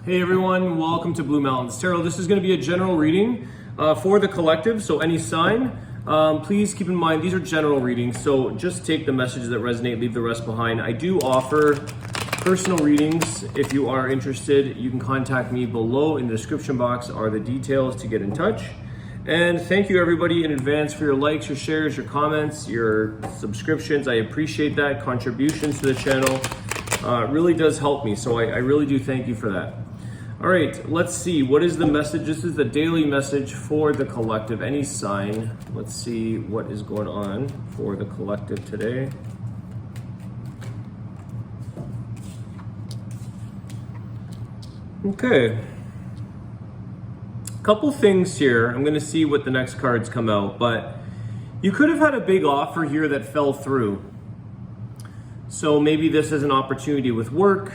Hey everyone, welcome to Blue Mountains Tarot. This is going to be a general reading for the collective, so any sign. Please keep in mind these are general readings, so just take the messages that resonate, leave the rest behind. I do offer personal readings. If you are interested, you can contact me below. In the description box are the details to get in touch. And thank you everybody in advance for your likes, your shares, your comments, your subscriptions. I appreciate that. Contributions to the channel. It really does help me, so I really do thank you for that. All right, let's see. What is the message? This is the daily message for the collective. Any sign. Let's see what is going on for the collective today. Okay. Couple things here. I'm going to see what the next cards come out, but you could have had a big offer here that fell through. So maybe this is an opportunity with work.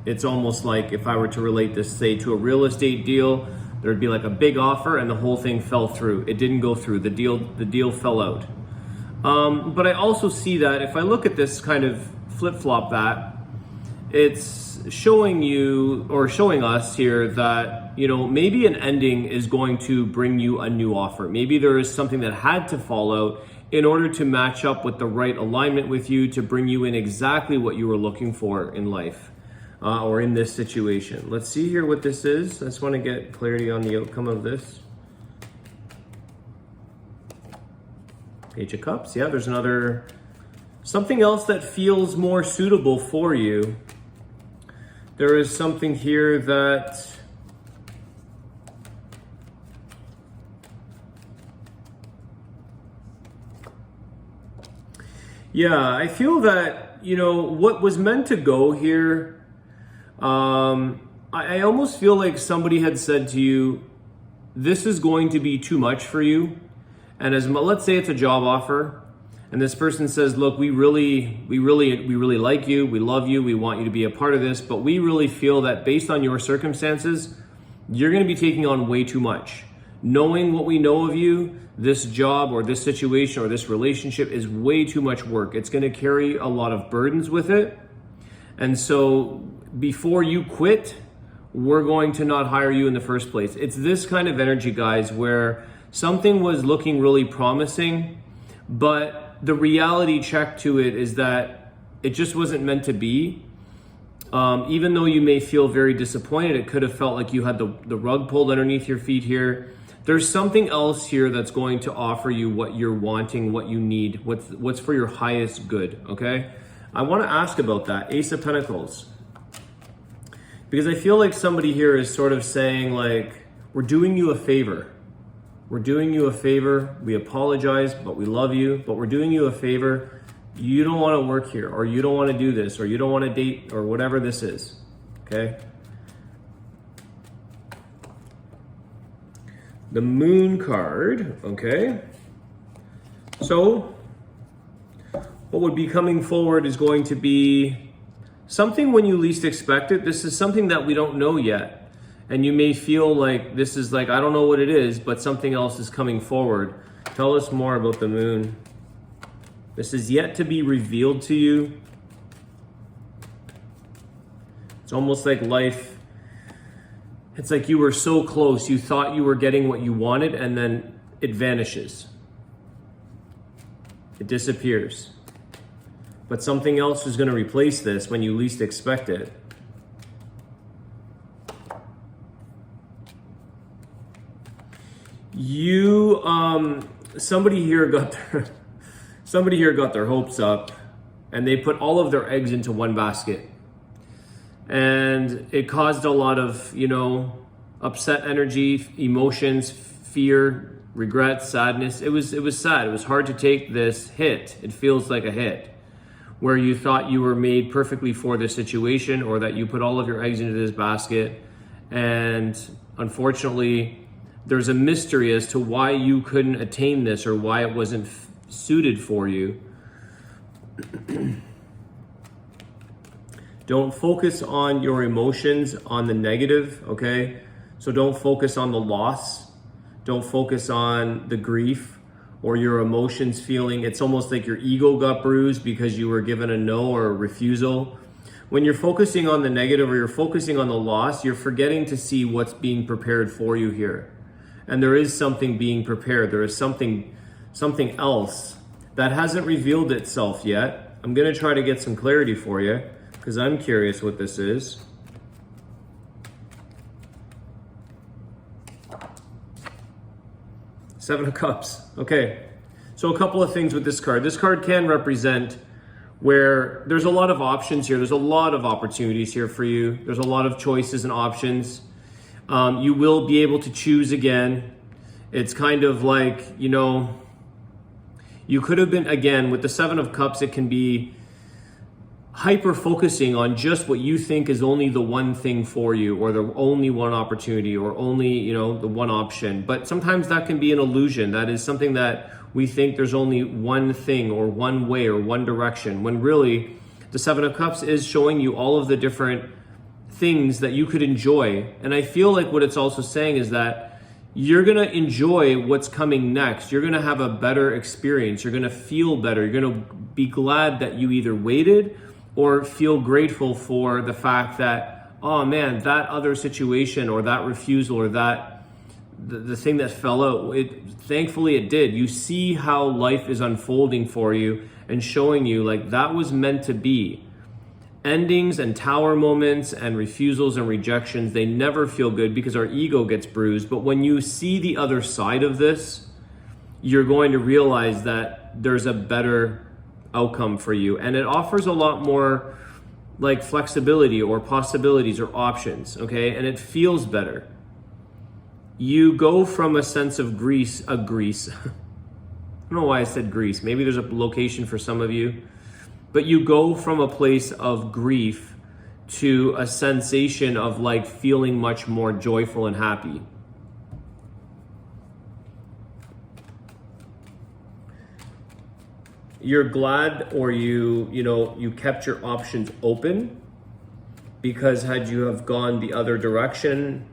It's almost like if I were to relate this, say, to a real estate deal, there'd be like a big offer and the whole thing fell through. It didn't go through. The deal fell out. But I also see that if I look at this kind of flip-flop that, it's showing you or showing us here that, you know, maybe an ending is going to bring you a new offer. Maybe there is something that had to fall out in order to match up with the right alignment with you to bring you in exactly what you were looking for in life. Or in this situation. Let's see here what this is. I just want to get clarity on the outcome of this. Page of Cups. Yeah, there's another, something else that feels more suitable for you. There is something here that yeah, I feel that, you know, what was meant to go here, I almost feel like somebody had said to you, this is going to be too much for you. And let's say it's a job offer and this person says, look, we really like you. We love you. We want you to be a part of this, but we really feel that based on your circumstances, you're going to be taking on way too much. Knowing what we know of you, this job or this situation or this relationship is way too much work. It's going to carry a lot of burdens with it. And so before you quit, we're going to not hire you in the first place. It's this kind of energy, guys, where something was looking really promising, but the reality check to it is that it just wasn't meant to be. Even though you may feel very disappointed, it could have felt like you had the rug pulled underneath your feet here. There's something else here that's going to offer you what you're wanting, what you need, what's for your highest good, okay? I want to ask about that. Ace of Pentacles. Because I feel like somebody here is sort of saying like, we're doing you a favor. We're doing you a favor. We apologize, but we love you, but we're doing you a favor. You don't want to work here, or you don't want to do this, or you don't want to date, or whatever this is, okay? The Moon card, okay? So, what would be coming forward is going to be something when you least expect it. This is something that we don't know yet. And you may feel like this is like, I don't know what it is, but something else is coming forward. Tell us more about the Moon. This is yet to be revealed to you. It's almost like life, it's like you were so close. You thought you were getting what you wanted and then it vanishes. It disappears. But something else is going to replace this when you least expect it. Somebody here got their hopes up and they put all of their eggs into one basket. And it caused a lot of, you know, upset energy, emotions, fear, regret, sadness. It was sad. It was hard to take this hit. It feels like a hit, where you thought you were made perfectly for this situation, or that you put all of your eggs into this basket. And unfortunately, there's a mystery as to why you couldn't attain this or why it wasn't suited for you. Don't focus on your emotions on the negative, okay? So don't focus on the loss. Don't focus on the grief or your emotions feeling. It's almost like your ego got bruised because you were given a no or a refusal. when you're focusing on the negative or you're focusing on the loss, you're forgetting to see what's being prepared for you here. And there is something being prepared. There is something else that hasn't revealed itself yet. I'm going to try to get some clarity for you because I'm curious what this is. Seven of Cups. Okay. So a couple of things with this card. This card can represent where there's a lot of options here. There's a lot of opportunities here for you. There's a lot of choices and options. You will be able to choose again. It's kind of like, you know, you could have been, again, with the Seven of Cups, it can be hyper focusing on just what you think is only the one thing for you, or the only one opportunity, or only, you know, the one option. But sometimes that can be an illusion. That is something that we think there's only one thing or one way or one direction, when really the Seven of Cups is showing you all of the different things that you could enjoy. And I feel like what it's also saying is that you're going to enjoy what's coming next. You're going to have a better experience. You're going to feel better. You're going to be glad that you either waited or feel grateful for the fact that, oh man, that other situation or that refusal or that the thing that fell out, thankfully it did. You see how life is unfolding for you and showing you like that was meant to be. Endings and tower moments and refusals and rejections, they never feel good because our ego gets bruised. But when you see the other side of this, you're going to realize that there's a better outcome for you, and it offers a lot more like flexibility or possibilities or options, okay? And it feels better. You go from a sense of Greece. I don't know why I said Greece. Maybe there's a location for some of you, but you go from a place of grief to a sensation of like feeling much more joyful and happy. You're glad, or you kept your options open, because had you have gone the other direction,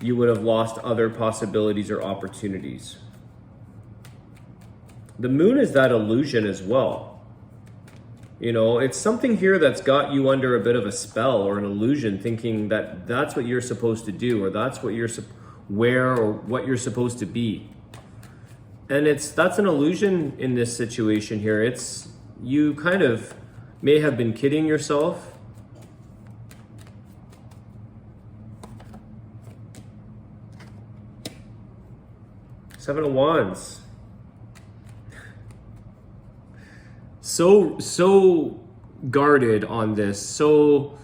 you would have lost other possibilities or opportunities. The moon is that illusion as well. You know, it's something here that's got you under a bit of a spell or an illusion, thinking that that's what you're supposed to do, or that's what you're or what you're supposed to be. And that's an illusion in this situation here. It's, you kind of may have been kidding yourself. Seven of Wands. So guarded on this. So,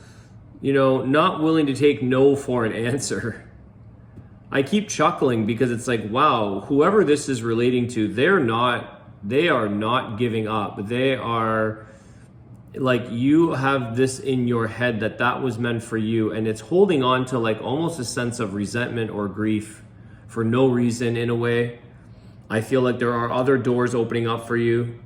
not willing to take no for an answer. I keep chuckling because it's like, wow, whoever this is relating to, they are not giving up. They are like, you have this in your head that was meant for you, and it's holding on to like almost a sense of resentment or grief for no reason in a way. I feel like there are other doors opening up for you,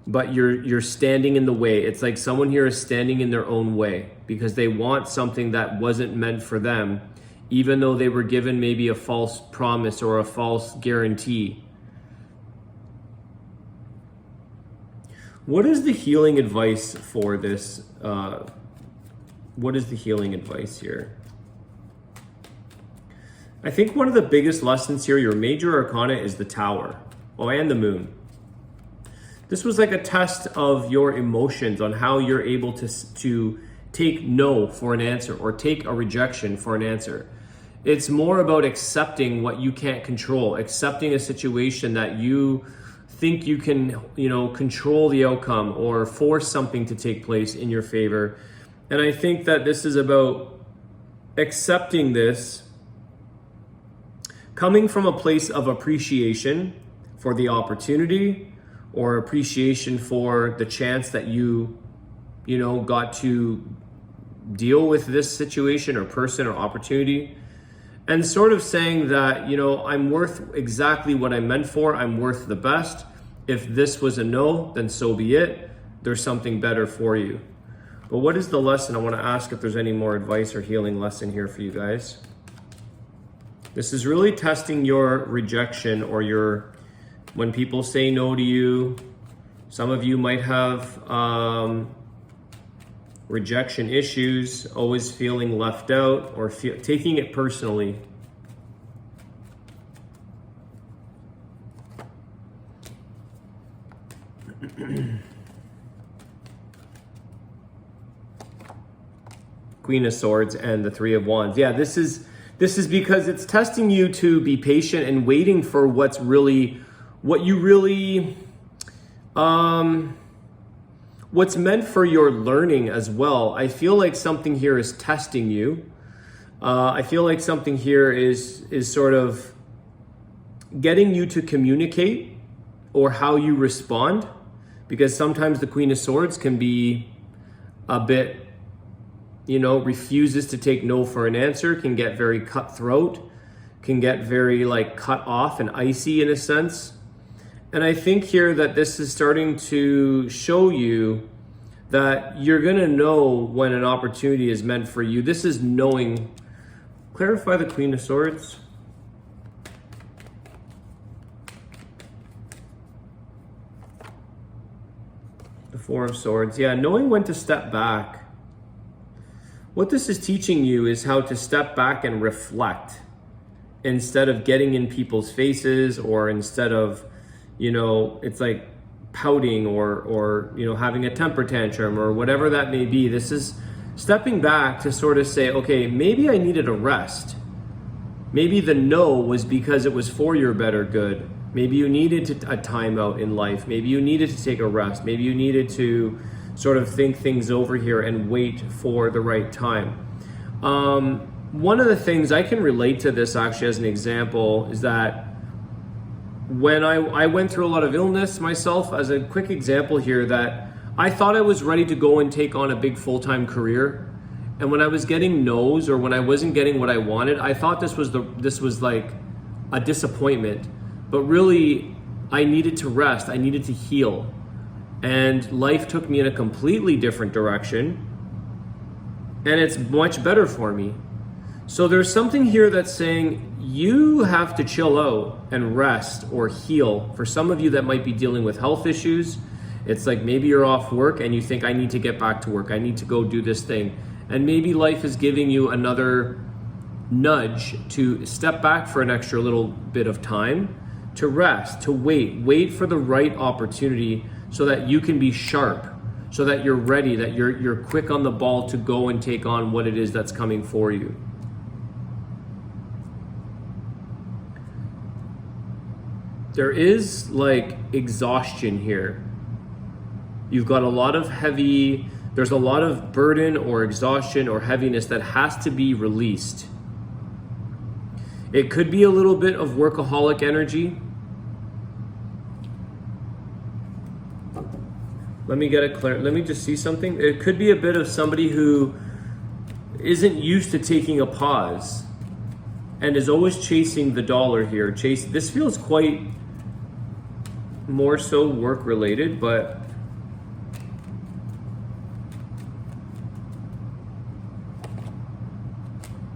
but you're standing in the way. It's like someone here is standing in their own way because they want something that wasn't meant for them, even though they were given maybe a false promise or a false guarantee. What is the healing advice for this? What is the healing advice here? I think one of the biggest lessons here, your major arcana is the Tower. Oh, and the Moon. This was like a test of your emotions on how you're able to take no for an answer or take a rejection for an answer. It's more about accepting what you can't control, accepting a situation that you think you can, control the outcome or force something to take place in your favor. And I think that this is about accepting this, coming from a place of appreciation for the opportunity, or appreciation for the chance that you got to deal with this situation or person or opportunity. And sort of saying that, I'm worth exactly what I'm meant for. I'm worth the best. If this was a no, then so be it. There's something better for you. But what is the lesson? I want to ask if there's any more advice or healing lesson here for you guys. This is really testing your rejection or when people say no to you. Some of you might have rejection issues, always feeling left out or taking it personally. Queen of Swords and the Three of Wands. Yeah, this is because it's testing you to be patient and waiting for what's really, what's meant for your learning as well. I feel like something here is testing you. I feel like something here is sort of getting you to communicate or how you respond, because sometimes the Queen of Swords can be a bit, refuses to take no for an answer, can get very cutthroat, can get very like cut off and icy in a sense. And I think here that this is starting to show you that you're gonna know when an opportunity is meant for you. This is knowing. Clarify the Queen of Swords. The Four of Swords. Yeah, knowing when to step back. What this is teaching you is how to step back and reflect instead of getting in people's faces, or instead of, it's like pouting or having a temper tantrum or whatever that may be. This is stepping back to sort of say, okay, maybe I needed a rest. Maybe the no was because it was for your better good. Maybe you needed a timeout in life. Maybe you needed to take a rest. Maybe you needed to sort of think things over here and wait for the right time. One of the things I can relate to this actually as an example is that when I went through a lot of illness myself, as a quick example here, that I thought I was ready to go and take on a big full-time career. And when I was getting no's, or when I wasn't getting what I wanted, I thought this was like a disappointment. But really, I needed to rest. I needed to heal. And life took me in a completely different direction. And it's much better for me. So there's something here that's saying you have to chill out and rest or heal. For some of you that might be dealing with health issues, it's like maybe you're off work and you think, I need to get back to work. I need to go do this thing. And maybe life is giving you another nudge to step back for an extra little bit of time, to rest, to wait for the right opportunity so that you can be sharp, so that you're ready, that you're quick on the ball to go and take on what it is that's coming for you. There is like exhaustion here. You've got a lot of there's a lot of burden or exhaustion or heaviness that has to be released. It could be a little bit of workaholic energy. Let me just see something. It could be a bit of somebody who isn't used to taking a pause and is always chasing the dollar here. This feels quite more so work related, but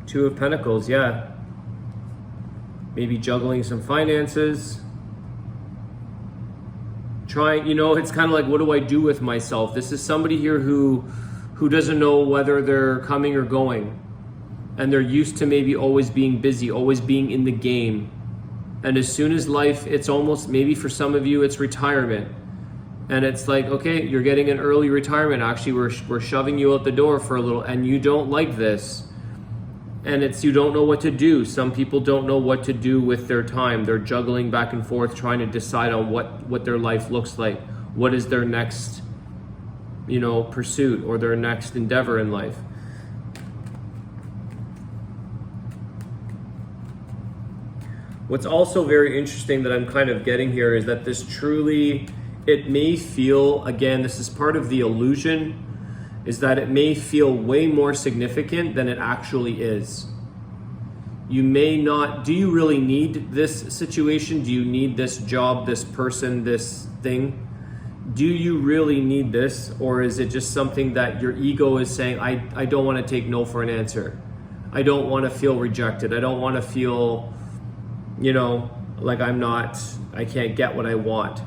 Two of Pentacles, yeah. Maybe juggling some finances. It's kind of like, what do I do with myself? This is somebody here who doesn't know whether they're coming or going. And they're used to maybe always being busy, always being in the game. And as soon as life, it's almost, maybe for some of you, it's retirement. And it's like, okay, you're getting an early retirement. Actually, we're shoving you out the door for a little, and you don't like this. And you don't know what to do. Some people don't know what to do with their time. They're juggling back and forth, trying to decide on what their life looks like. What is their next, pursuit or their next endeavor in life. What's also very interesting that I'm kind of getting here is that it may feel, again, this is part of the illusion, is that it may feel way more significant than it actually is. You may not, do you really need this situation? Do you need this job, this person, this thing? Do you really need this? Or is it just something that your ego is saying, I don't want to take no for an answer. I don't want to feel rejected. I don't want to feel, like I can't get what I want.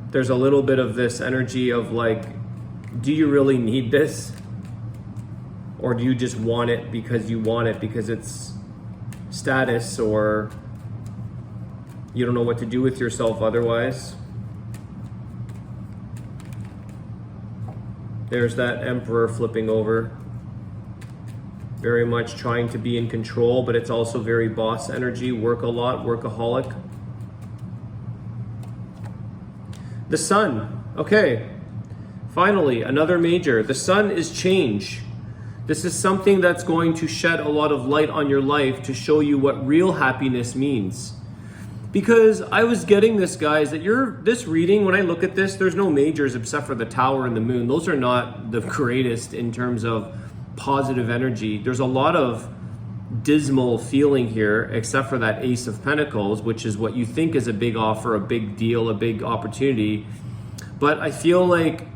There's a little bit of this energy of like, do you really need this? Or do you just want it because you want it, because it's status, or you don't know what to do with yourself otherwise? There's that Emperor flipping over. Very much trying to be in control, but it's also very boss energy, work a lot, workaholic. The Sun, okay. Finally, another major. The Sun is change. This is something that's going to shed a lot of light on your life to show you what real happiness means. Because I was getting this, guys, that this reading, when I look at this, there's no majors except for the Tower and the Moon. Those are not the greatest in terms of positive energy. There's a lot of dismal feeling here, except for that Ace of Pentacles, which is what you think is a big offer, a big deal, a big opportunity. But I feel like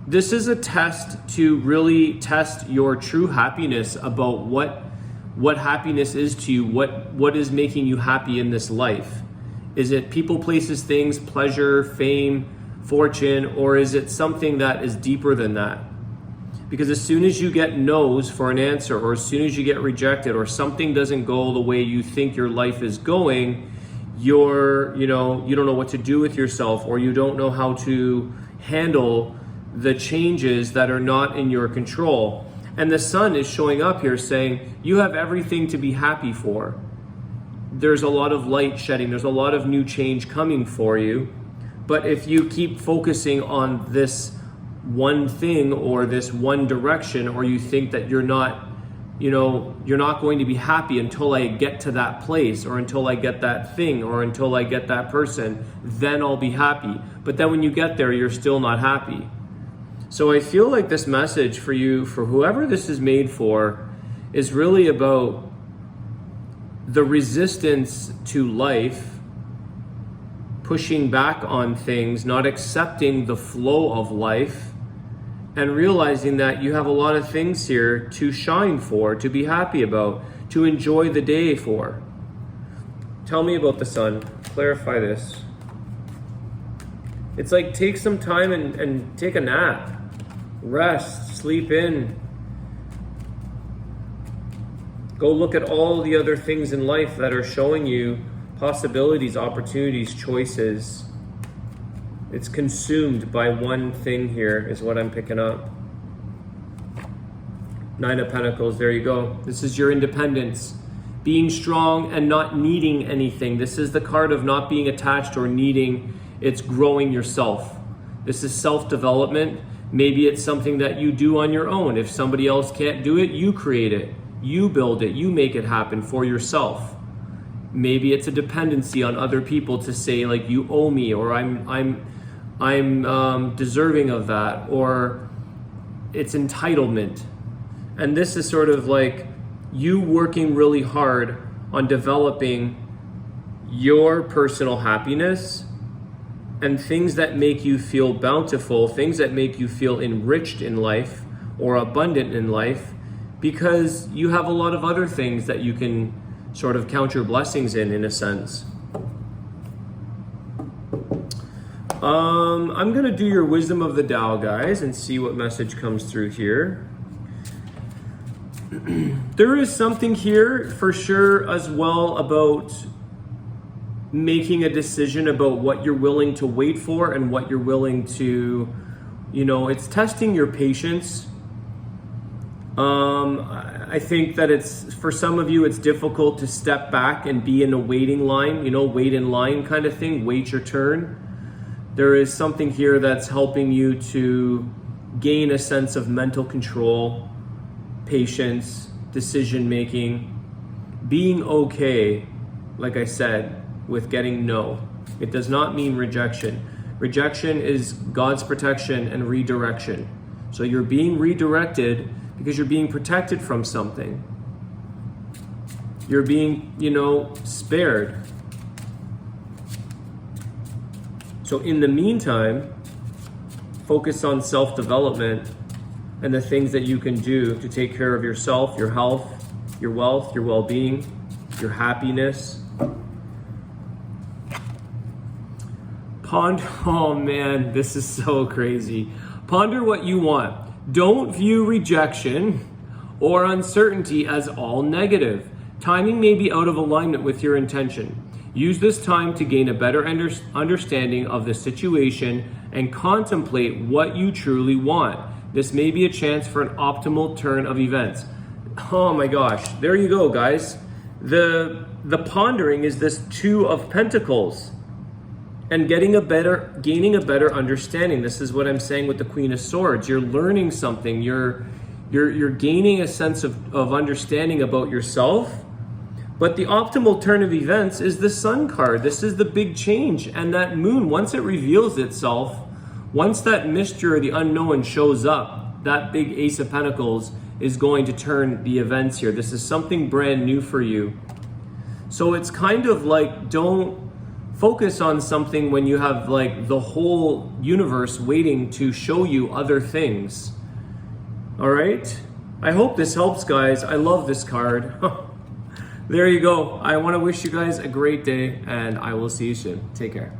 this is a test to really test your true happiness about what happiness is to you, what is making you happy in this life. Is it people, places, things, pleasure, fame, fortune, or is it something that is deeper than that? Because as soon as you get no's for an answer, or as soon as you get rejected, or something doesn't go the way you think your life is going, you don't know what to do with yourself, or you don't know how to handle the changes that are not in your control. And the Sun is showing up here saying, you have everything to be happy for. There's a lot of light shedding. There's a lot of new change coming for you. But if you keep focusing on this one thing or this one direction, or you think that you're not going to be happy until I get to that place, or until I get that thing, or until I get that person, then I'll be happy. But then when you get there, you're still not happy. So I feel like this message for you, for whoever this is made for, is really about the resistance to life, pushing back on things, not accepting the flow of life, and realizing that you have a lot of things here to shine for, to be happy about, to enjoy the day for. Tell me about the Sun. Clarify this. It's like, take some time and take a nap. Rest, sleep in. Go look at all the other things in life that are showing you possibilities, opportunities, choices. It's consumed by one thing here, is what I'm picking up. Nine of Pentacles, there you go. This is your independence. Being strong and not needing anything. This is the card of not being attached or needing. It's growing yourself. This is self-development. Maybe it's something that you do on your own. If somebody else can't do it, you create it. You build it. You make it happen for yourself. Maybe it's a dependency on other people to say, like, you owe me, or I'm deserving of that, or it's entitlement. And this is sort of like you working really hard on developing your personal happiness and things that make you feel bountiful, things that make you feel enriched in life or abundant in life, because you have a lot of other things that you can sort of count your blessings in a sense. I'm going to do your Wisdom of the Tao, guys, and see what message comes through here. There is something here for sure as well about making a decision about what you're willing to wait for and what you're willing to, it's testing your patience. I think that for some of you, it's difficult to step back and be in a waiting line, wait in line kind of thing, wait your turn. There is something here that's helping you to gain a sense of mental control, patience, decision making, being okay, like I said, with getting no. It does not mean rejection. Rejection is God's protection and redirection. So you're being redirected because you're being protected from something. You're being, spared. So in the meantime, focus on self-development and the things that you can do to take care of yourself, your health, your wealth, your well-being, your happiness. Oh man, this is so crazy. Ponder what you want. Don't view rejection or uncertainty as all negative. Timing may be out of alignment with your intention. Use this time to gain a better understanding of the situation and contemplate what you truly want. This may be a chance for an optimal turn of events. Oh my gosh, there you go, guys. The pondering is this Two of Pentacles and gaining a better understanding. This is what I'm saying with the Queen of Swords. You're learning something. You're gaining a sense of understanding about yourself. But the optimal turn of events is the Sun card. This is the big change. And that moon, once it reveals itself, once that mystery or the unknown shows up, that big Ace of Pentacles is going to turn the events here. This is something brand new for you. So it's kind of like, don't focus on something when you have like the whole universe waiting to show you other things. All right? I hope this helps, guys. I love this card. There you go. I want to wish you guys a great day, and I will see you soon. Take care.